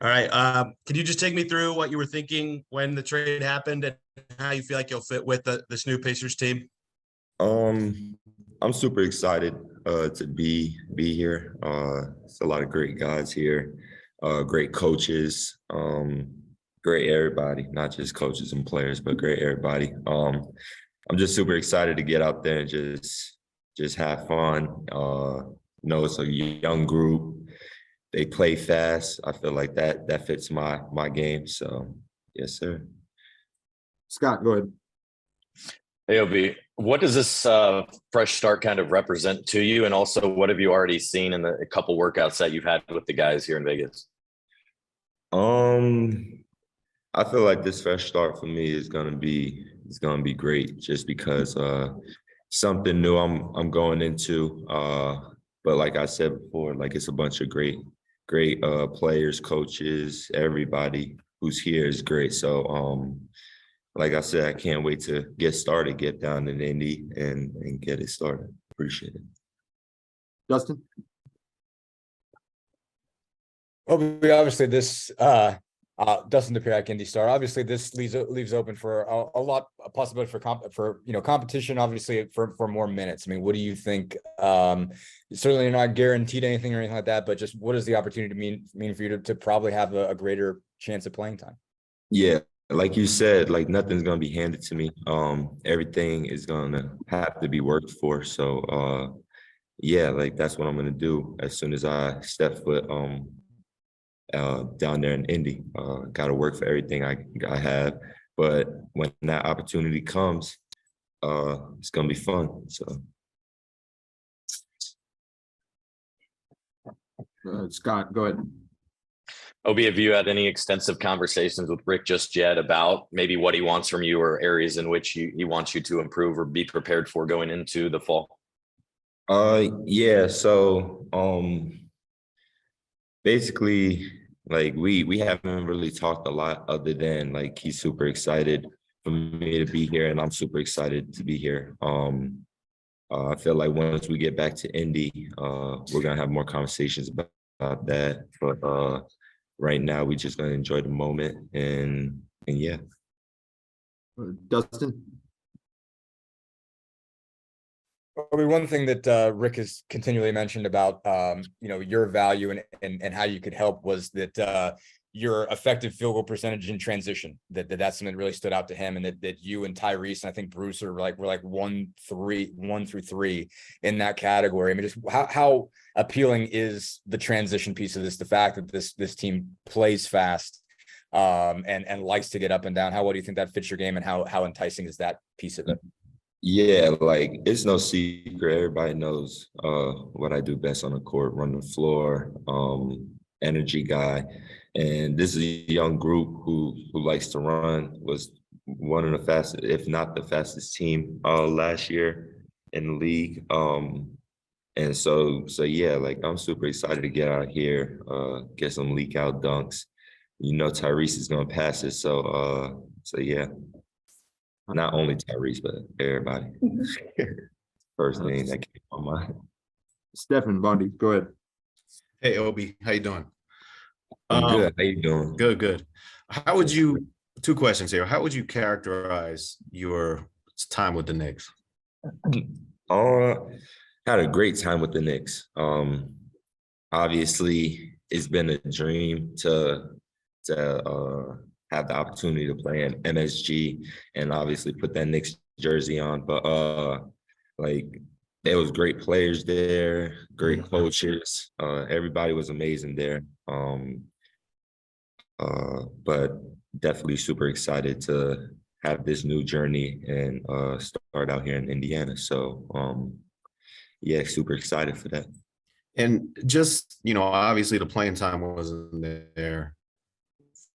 All right. Could you just take me through what you were thinking when the trade happened and how you feel like you'll fit with this new Pacers team? Um, I'm super excited to be here. It's a lot of great guys here, great coaches, great everybody, not just coaches and players, but great everybody. I'm just super excited to get out there and just have fun. It's a young group. They play fast. I feel like that fits my game. So yes, sir. Scott, go ahead. Hey, Obi, what does this fresh start kind of represent to you? And also, what have you already seen in the couple workouts that you've had with the guys here in Vegas? I feel like this fresh start for me is gonna be great just because something new I'm going into. But like I said before, like it's a bunch of great players, coaches, everybody who's here is great. So like I said, I can't wait to get started, get down in Indy and get it started. Appreciate it. Justin? Obviously, this Dustin DePirak Indy Star. Obviously, this leaves open for a possibility for competition. Obviously, for more minutes. I mean, what do you think? Certainly, you're not guaranteed anything or anything like that, but just what does the opportunity mean for you to probably have a greater chance at playing time? Yeah, like you said, like nothing's gonna be handed to me. Everything is gonna have to be worked for. So yeah, like that's what I'm gonna do as soon as I step foot down there in Indy. Gotta work for everything I have. But when that opportunity comes, it's gonna be fun. So Scott, go ahead. Obi, have you had any extensive conversations with Rick just yet about maybe what he wants from you or areas in which he wants you to improve or be prepared for going into the fall? Yeah, so basically like we haven't really talked a lot other than like he's super excited for me to be here and I'm super excited to be here. I feel like once we get back to Indy, we're gonna have more conversations about that. But right now we just gonna enjoy the moment and yeah. Dustin? I mean, one thing that Rick has continually mentioned about your value and how you could help was that your effective field goal percentage in transition. That's something that really stood out to him, and that you and Tyrese and I think Bruce were like 1 through 3 in that category. I mean, just how appealing is the transition piece of this? The fact that this team plays fast and likes to get up and down. What do you think that fits your game, and how enticing is that piece of it? Yeah, like it's no secret. Everybody knows what I do best on the court, run the floor, energy guy. And this is a young group who likes to run, was one of the fastest, if not the fastest team last year in the league. And so yeah, like I'm super excited to get out here, get some leak out dunks. Tyrese is gonna pass it. So yeah. Not only Tyrese, but everybody. First thing that came to my mind. Stephen Bundy, go ahead. Hey, Obi, how you doing? I'm good. How you doing? Good. Two questions here. How would you characterize your time with the Knicks? Had a great time with the Knicks. Obviously, it's been a dream to have the opportunity to play in MSG and obviously put that Knicks jersey on. But like there was great players there, great coaches. Everybody was amazing there. But definitely super excited to have this new journey and start out here in Indiana. So yeah, super excited for that. And just, obviously the playing time wasn't there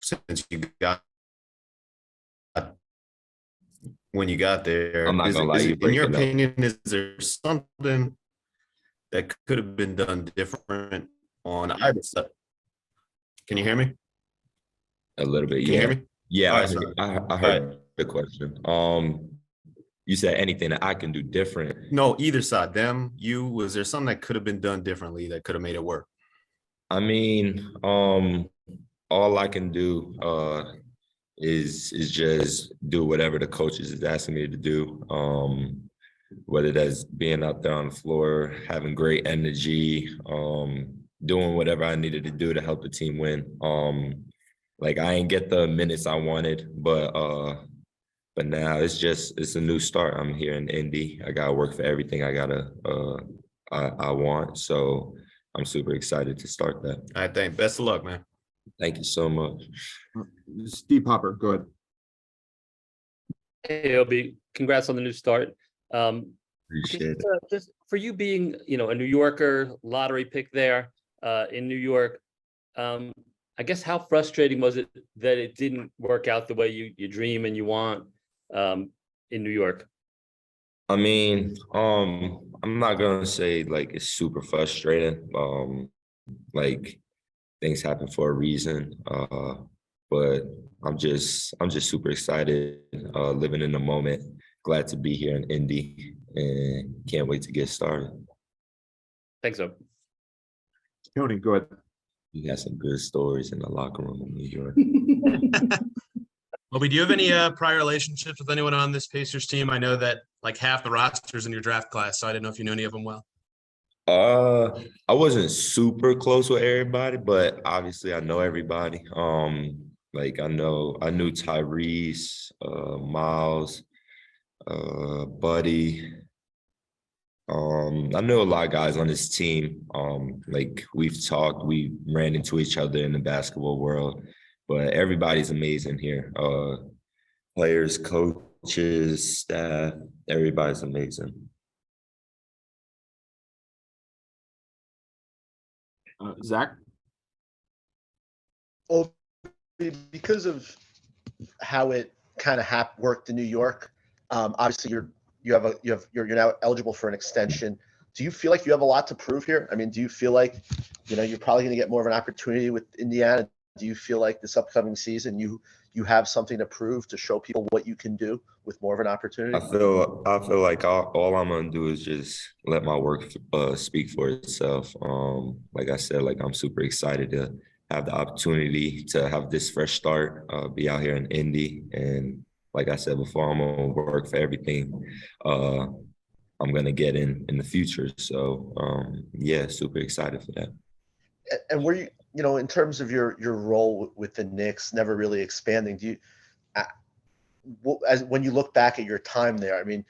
since you got when you got there. I'm not gonna lie, in your opinion, is there something that could have been done different on either side? Can you hear me? A little bit, Can yeah. you hear me? Yeah, I heard Right. the question. You said anything that I can do different? No, either side. Them, you. Was there something that could have been done differently that could have made it work? I mean, all I can do is just do whatever the coaches is asking me to do. Whether that's being out there on the floor, having great energy, doing whatever I needed to do to help the team win. Like I ain't get the minutes I wanted, but now it's a new start. I'm here in Indy. I gotta work for everything I want. So I'm super excited to start that. I think best of luck, man. Thank you so much. Steve Hopper, go ahead. Hey, Obi, congrats on the new start. Appreciate it. Just for you being, a New Yorker, lottery pick there in New York, I guess how frustrating was it that it didn't work out the way you dream and you want in New York? I mean, I'm not gonna say like it's super frustrating. Like things happen for a reason. But I'm just super excited, living in the moment. Glad to be here in Indy and can't wait to get started. Thanks, Obi. Tony, go ahead. You got some good stories in the locker room in New York. Obi, do you have any prior relationships with anyone on this Pacers team? I know that like half the rosters in your draft class, so I didn't know if you knew any of them well. I wasn't super close with everybody, but obviously I know everybody. Like I knew Tyrese, Miles, Buddy. I know a lot of guys on this team. Like we've talked, we ran into each other in the basketball world, but everybody's amazing here. Players, coaches, staff, everybody's amazing. Zach? Well, because of how it kind of worked in New York, obviously you're now eligible for an extension. Do you feel like you have a lot to prove here? I mean, do you feel like you're probably going to get more of an opportunity with Indiana? Do you feel like this upcoming season you have something to prove to show people what you can do with more of an opportunity? I feel like all I'm gonna do is just let my work speak for itself. Like I said, like I'm super excited to have the opportunity to have this fresh start, be out here in Indy, and like I said before, I'm gonna work for everything I'm gonna get in the future. So yeah, super excited for that. And were you, in terms of your role with the Knicks, never really expanding, do you, when you look back at your time there, I mean,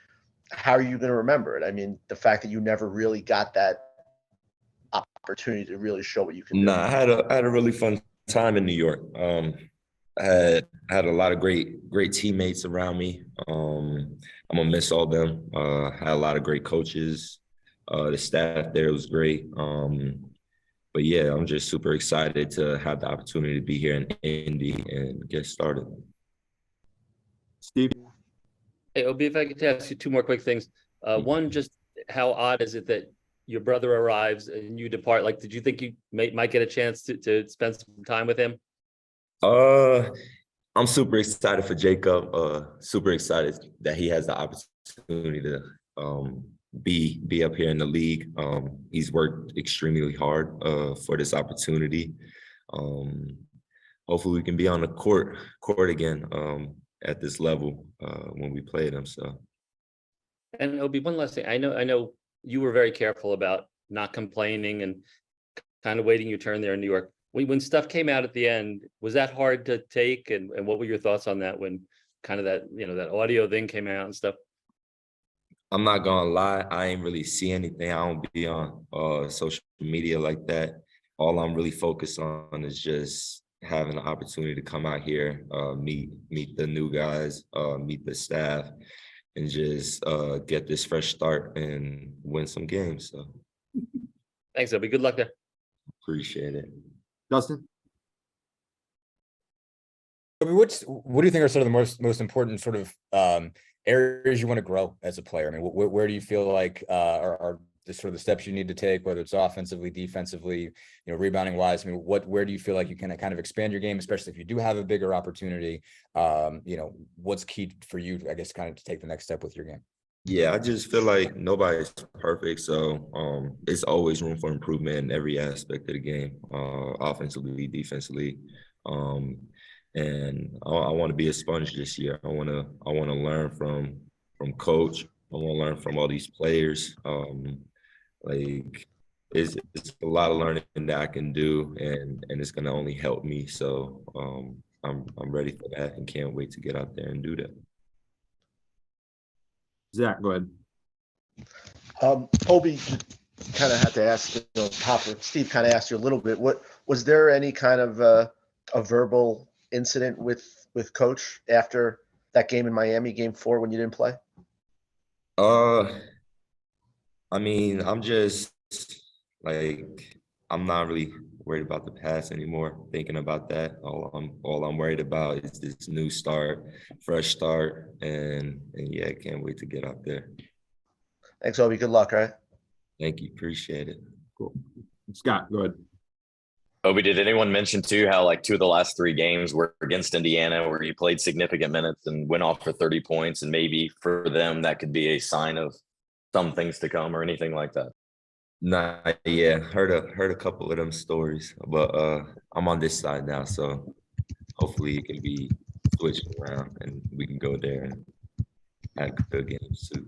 how are you going to remember it? I mean, the fact that you never really got that opportunity to really show what you can do. Nah, I had a really fun time in New York. I had a lot of great teammates around me. I'm gonna miss all them. Had a lot of great coaches. The staff there was great. But yeah, I'm just super excited to have the opportunity to be here in Indy and get started. Steve? Hey, Obi, if I could ask you two more quick things. One, just how odd is it that your brother arrives and you depart? Like, did you think you might get a chance to spend some time with him? I'm super excited for Jacob. Super excited that he has the opportunity to be up here in the league. He's worked extremely hard for this opportunity. Hopefully we can be on the court again at this level when we play them. So. And Obi, one last thing. I know you were very careful about not complaining and kind of waiting your turn there in New York. When stuff came out at the end, was that hard to take? And what were your thoughts on that when kind of that, that audio thing came out and stuff? I'm not gonna lie, I ain't really see anything. I don't be on social media like that. All I'm really focused on is just having the opportunity to come out here, meet the new guys, meet the staff, and just get this fresh start and win some games. So Thanks, Obi. Good luck there. appreciate it. Dustin? I mean, what do you think are sort of the most important sort of areas you want to grow as a player? I mean, where do you feel like are the sort of the steps you need to take, whether it's offensively, defensively, rebounding wise? I mean, where do you feel like you can kind of expand your game, especially if you do have a bigger opportunity? What's key for you, I guess, kind of to take the next step with your game? Yeah, I just feel like nobody's perfect, so it's always room for improvement in every aspect of the game, offensively, defensively. And I want to be a sponge this year. I want to learn from coach. I want to learn from all these players. Like it's a lot of learning that I can do, and it's gonna only help me. So I'm ready for that and can't wait to get out there and do that. Zach, go ahead. Obi, kind of had to ask, Hopper, Steve kind of asked you a little bit. What was there any kind of a verbal incident with coach after that game in Miami, game 4, when you didn't play? I mean, I'm just like, I'm not really worried about the past anymore, thinking about that. All I'm worried about is this new start, fresh start, and yeah, I can't wait to get out there. Thanks, Obi. Good luck, all right? Thank you, appreciate it. Cool. Scott, go ahead. Obi, did anyone mention too how like 2 of the last 3 games were against Indiana where you played significant minutes and went off for 30 points, and maybe for them that could be a sign of some things to come or anything like that? Nah, yeah, heard a couple of them stories, but I'm on this side now, so hopefully it can be switched around and we can go there and have good games too.